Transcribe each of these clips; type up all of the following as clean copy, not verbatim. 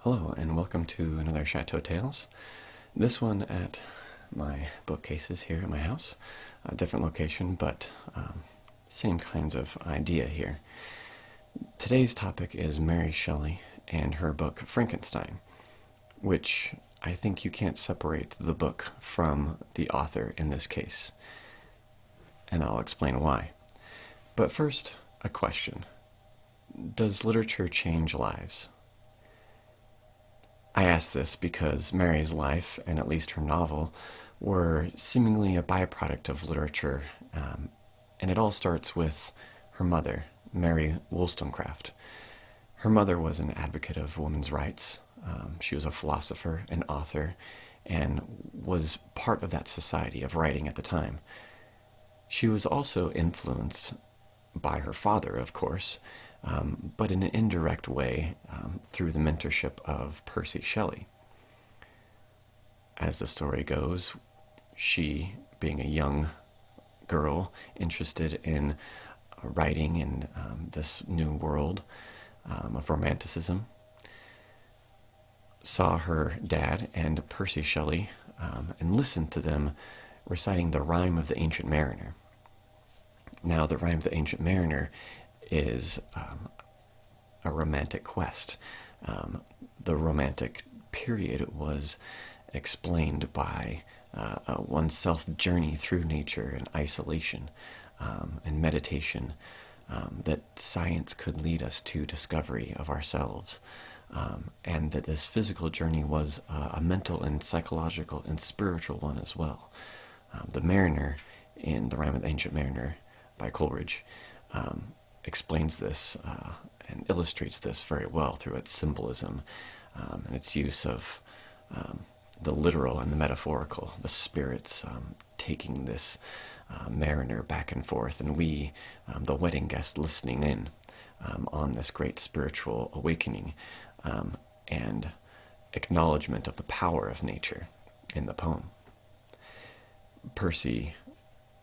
Hello, and welcome to another ChateauTales. This one at my bookcases here at my house. A different location, but same kinds of idea here. Today's topic is Mary Shelley and her book Frankenstein, which I think you can't separate the book from the author in this case. And I'll explain why. But first, a question. Does literature change lives? I ask this because Mary's life, and at least her novel, were seemingly a byproduct of literature, and it all starts with her mother, Mary Wollstonecraft. Her mother was an advocate of women's rights. She was a philosopher, an author, and was part of that society of writing at the time. She was also influenced by her father, of course, but in an indirect way through the mentorship of Percy Shelley. As the story goes, she, being a young girl interested in writing in this new world of romanticism, saw her dad and Percy Shelley and listened to them reciting the Rime of the Ancient Mariner. Now, the Rime of the Ancient Mariner is a romantic quest. The romantic period was explained by one's self-journey through nature and isolation and meditation, that science could lead us to discovery of ourselves, and that this physical journey was a mental and psychological and spiritual one as well. The Mariner, in the Rime of the Ancient Mariner by Coleridge, explains this and illustrates this very well through its symbolism and its use of the literal and the metaphorical, the spirits taking this mariner back and forth, and we, the wedding guest, listening in on this great spiritual awakening and acknowledgement of the power of nature in the poem. Percy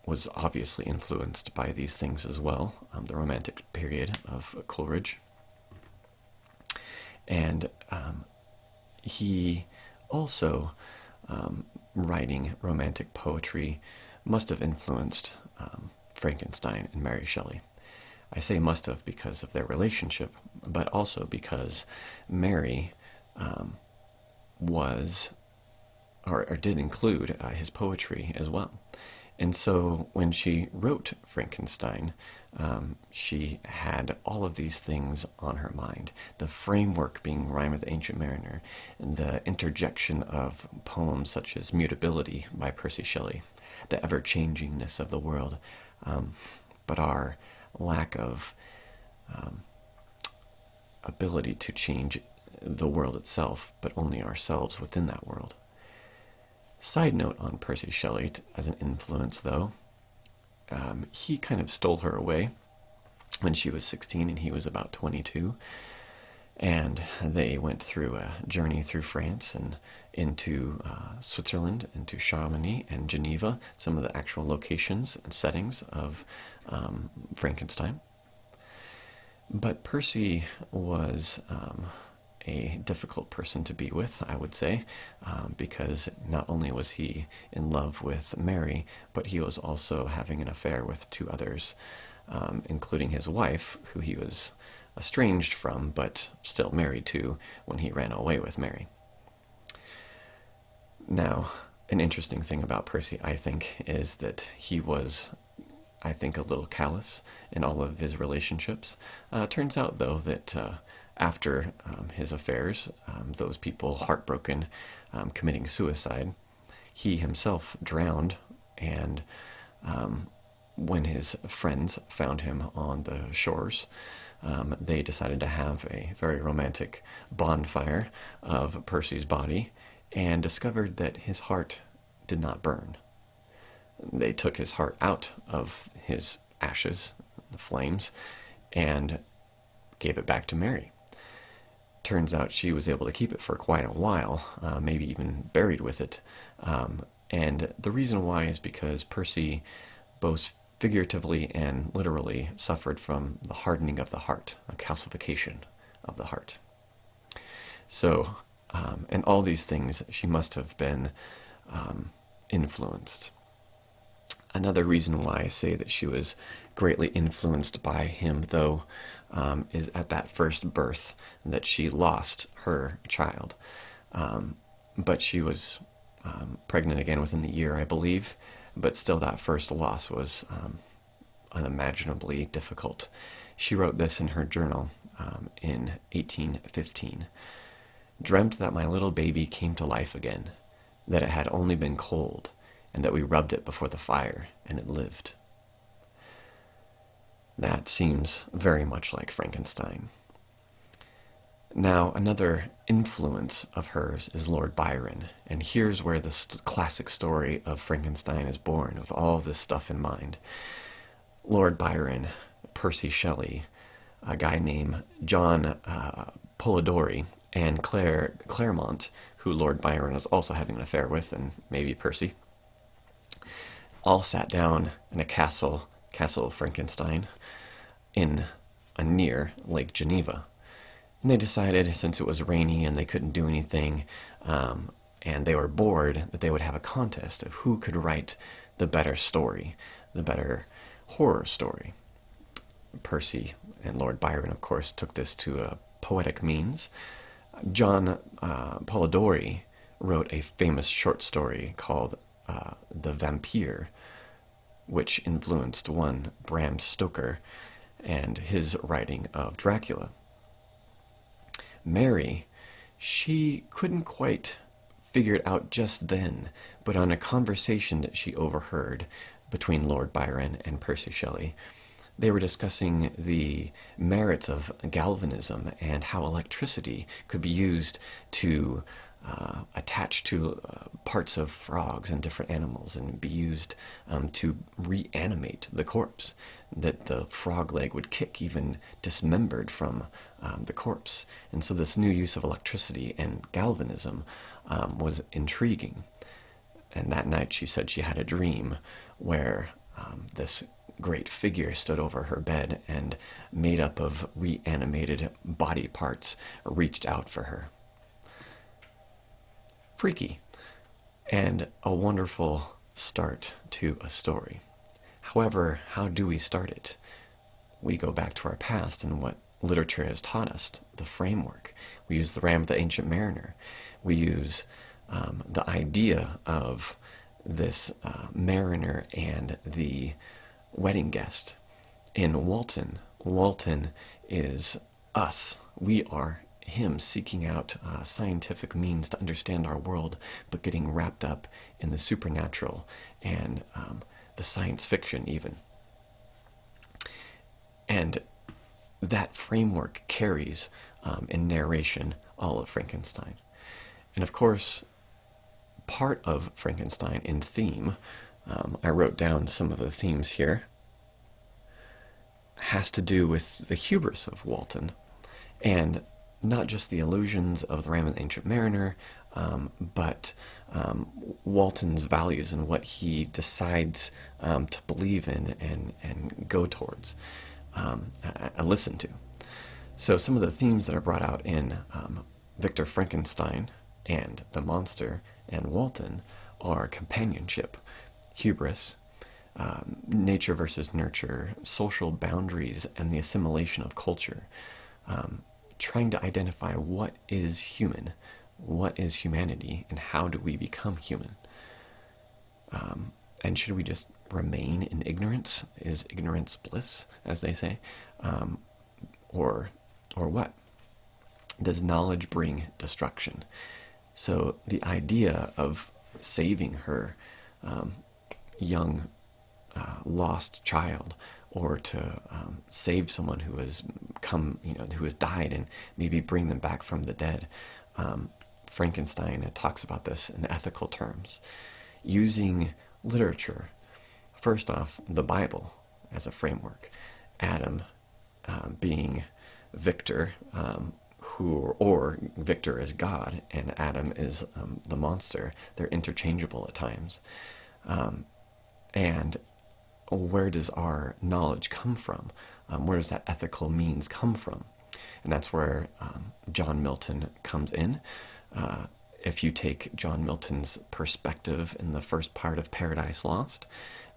was obviously influenced by these things as well, the Romantic period of Coleridge. And he also, writing Romantic poetry, must have influenced Frankenstein and Mary Shelley. I say must have because of their relationship, but also because Mary was, or did include his poetry as well. And so when she wrote Frankenstein, she had all of these things on her mind. The framework being Rime of the Ancient Mariner, and the interjection of poems such as Mutability by Percy Shelley, the ever-changingness of the world, but our lack of ability to change the world itself, but only ourselves within that world. Side note on Percy Shelley as an influence, though. He kind of stole her away when she was 16 and he was about 22. And they went through a journey through France and into Switzerland, into Chamonix and Geneva, some of the actual locations and settings of Frankenstein. But Percy was a difficult person to be with, I would say, because not only was he in love with Mary, but he was also having an affair with two others, including his wife, who he was estranged from, but still married to when he ran away with Mary. Now, an interesting thing about Percy, I think, is that he was, I think, a little callous in all of his relationships. Turns out, though, that after his affairs, those people heartbroken, committing suicide, he himself drowned, and when his friends found him on the shores, they decided to have a very romantic bonfire of Percy's body and discovered that his heart did not burn. They took his heart out of his ashes, the flames, and gave it back to Mary. Turns out she was able to keep it for quite a while, maybe even buried with it. And the reason why is because Percy both figuratively and literally suffered from the hardening of the heart, a calcification of the heart. So, and all these things, she must have been influenced. Another reason why I say that she was greatly influenced by him, though, is at that first birth that she lost her child. But she was pregnant again within the year, I believe. But still, that first loss was unimaginably difficult. She wrote this in her journal in 1815. Dreamt that my little baby came to life again, that it had only been cold, and that we rubbed it before the fire, and it lived. That seems very much like Frankenstein. Now, another influence of hers is Lord Byron, and here's where the classic story of Frankenstein is born, with all this stuff in mind. Lord Byron, Percy Shelley, a guy named John Polidori, and Claremont, who Lord Byron was also having an affair with, and maybe Percy, all sat down in a Castle of Frankenstein, in near Lake Geneva. And they decided, since it was rainy and they couldn't do anything, and they were bored, that they would have a contest of who could write the better story, the better horror story. Percy and Lord Byron, of course, took this to a poetic means. John Polidori wrote a famous short story called The Vampire, which influenced one Bram Stoker and his writing of Dracula. Mary, she couldn't quite figure it out just then, but on a conversation that she overheard between Lord Byron and Percy Shelley, they were discussing the merits of galvanism and how electricity could be used to attach to parts of frogs and different animals and be used to reanimate the corpse, that the frog leg would kick even dismembered from the corpse. And so this new use of electricity and galvanism was intriguing. And that night she said she had a dream where this great figure stood over her bed and, made up of reanimated body parts, reached out for her. Freaky, and a wonderful start to a story. However, how do we start it? We go back to our past and what literature has taught us, the framework. We use the Rime of the Ancient Mariner. We use the idea of this mariner and the wedding guest. In Walton, Walton is us. We are him seeking out scientific means to understand our world, but getting wrapped up in the supernatural and the science fiction even. And that framework carries in narration all of Frankenstein. And of course, part of Frankenstein in theme, I wrote down some of the themes here, has to do with the hubris of Walton, and not just the illusions of the Rime of the Ancient Mariner, but Walton's values and what he decides to believe in and go towards, and listen to. So some of the themes that are brought out in Victor Frankenstein and the Monster and Walton are companionship, hubris, nature versus nurture, social boundaries, and the assimilation of culture. Trying to identify what is human, what is humanity, and how do we become human. And should we just remain in ignorance? Is ignorance bliss, as they say? Or what? Does knowledge bring destruction? So the idea of saving her young lost child, or to save someone who has who has died, and maybe bring them back from the dead. Frankenstein talks about this in ethical terms, using literature. First off, the Bible as a framework. Adam being Victor, or Victor is God, and Adam is the monster. They're interchangeable at times. And where does our knowledge come from? Where does that ethical means come from? And that's where John Milton comes in. If you take John Milton's perspective in the first part of Paradise Lost,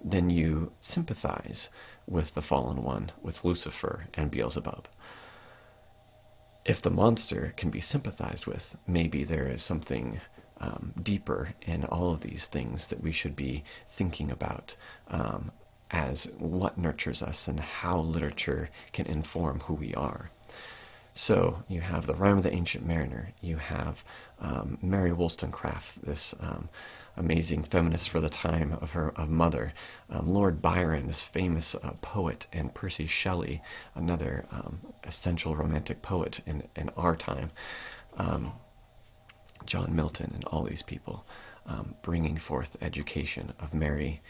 then you sympathize with the fallen one, with Lucifer and Beelzebub. If the monster can be sympathized with, maybe there is something deeper in all of these things that we should be thinking about as what nurtures us and how literature can inform who we are. So you have the Rime of the Ancient Mariner, you have Mary Wollstonecraft, this amazing feminist for the time of her mother, Lord Byron, this famous poet, and Percy Shelley, another essential romantic poet in our time, John Milton, and all these people bringing forth the education of Mary,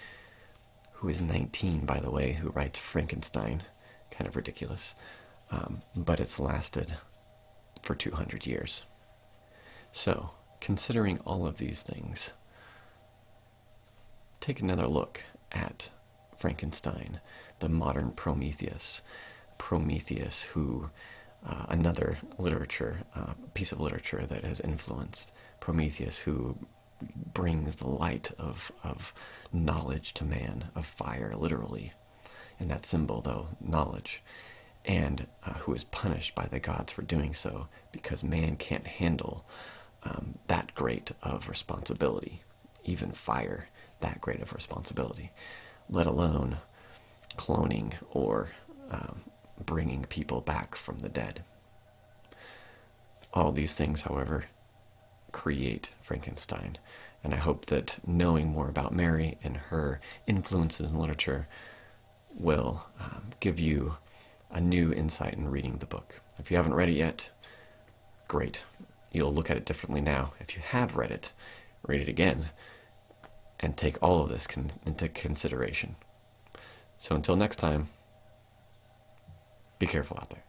who is 19, by the way, who writes Frankenstein, kind of ridiculous, but it's lasted for 200 years. So, considering all of these things, take another look at Frankenstein, the modern Prometheus. Prometheus, who, another piece of literature that has influenced Prometheus, who brings the light of knowledge to man, of fire, literally. And that symbol, though, knowledge. And who is punished by the gods for doing so, because man can't handle that great of responsibility, even fire, that great of responsibility, let alone cloning or bringing people back from the dead. All these things, however, create Frankenstein, and I hope that knowing more about Mary and her influences in literature will give you a new insight in reading the book. If you haven't read it yet, great. You'll look at it differently now. If you have read it, read it again, and take all of this into consideration. So until next time, be careful out there.